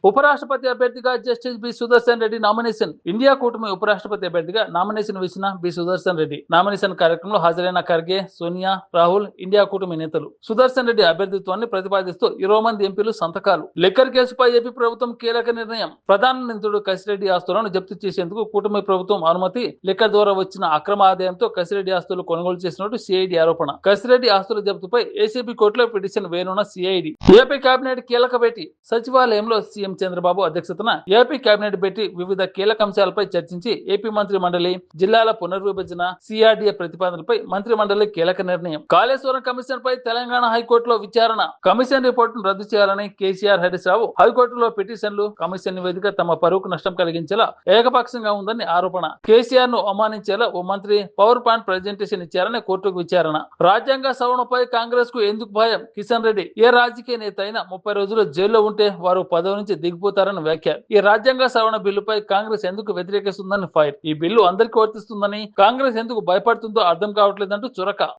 ఉపరాష్ట్రపతి అభ్యర్థిగా justice B Sudarshan Reddy nomination. India కూటమి ఉపరాష్ట్రపతి అభ్యర్థిగా నామినేషన్ వేసిన బి సుదర్శన్ రెడ్డి నామినేషన్ కార్యక్రమంలో హాజరైన ఖర్గే, సోనియా, రాహుల్, ఇండియా కూటమి నేతలు సుదర్శన్ రెడ్డి అభ్యర్థిత్వాన్ని ప్రతిపాదిస్తూ 20 మంది ఎంపీలు సంతకాలు. లిక్కర్ కేసుపై ఏపీ ప్రభుత్వం కీలక నిర్ణయం. ప్రధాన నిందితుడు కసిరెడ్డి ఆస్తులను జప్తు చేసేందుకు కూటమి ప్రభుత్వం అనుమతి. లిక్కర్ ద్వారా వచ్చిన అక్రమ ఆదాయంతో కసిరెడ్డి ఆస్తులు కొనుగోలు చేసినట్టు సిఐడి ఆరోపణ. కసిరెడ్డి ఆస్తుల జప్తుపై ఏసీబీ కోర్టులో పిటిషన్ వేయనున్న సిఐడి. ఏపీ కేబినెట్ కీలక భేటీ. సచివాలయంలో సీఎం చంద్రబాబు అధ్యక్షతన ఏపీ కేబినెట్ భేటీ వివిధ కీలక అంశాలపై చర్చించి ఏపీ మంత్రి మండలి, జిల్లాల పునర్విభజన, సిఆర్డీఏ ప్రతిపాదనపై మంత్రి మండలి కీలక నిర్ణయం. కాళేశ్వరం కమిషన్ పై తెలంగాణ హైకోర్టులో విచారణ. కమిషన్ రిపోర్టును రద్దు చేయాలని కేసీఆర్, హరీష్ రావు హైకోర్టులో పిటిషన్లు. కమిషన్ నివేదిక తమ పరువుకు నష్టం కలిగించేలా ఏకపక్షంగా ఉందని ఆరోపణ. కేసీఆర్ ను అవమానించేలా ఓ మంత్రి పవర్ పాయింట్ ప్రెజెంటేషన్ ఇచ్చారని కోర్టుకు విచారణ. రాజ్యాంగ సవరణపై కాంగ్రెస్ కు ఎందుకు భయం? కిషన్ రెడ్డి. ఏ రాజకీయ నేత అయినా 30 రోజులు జైల్లో ఉంటే వారు పదవి నుంచి దిగిపోతారని వ్యాఖ్య. ఈ రాజ్యాంగ సవరణ బిల్లుపై కాంగ్రెస్ ఎందుకు వ్యతిరేకిస్తుందని ఫైర్. ఈ బిల్లు అందరికీ వర్తిస్తుందని, కాంగ్రెస్ ఎందుకు భయపడుతుందో అర్థం కావట్లేదంటూ చురక.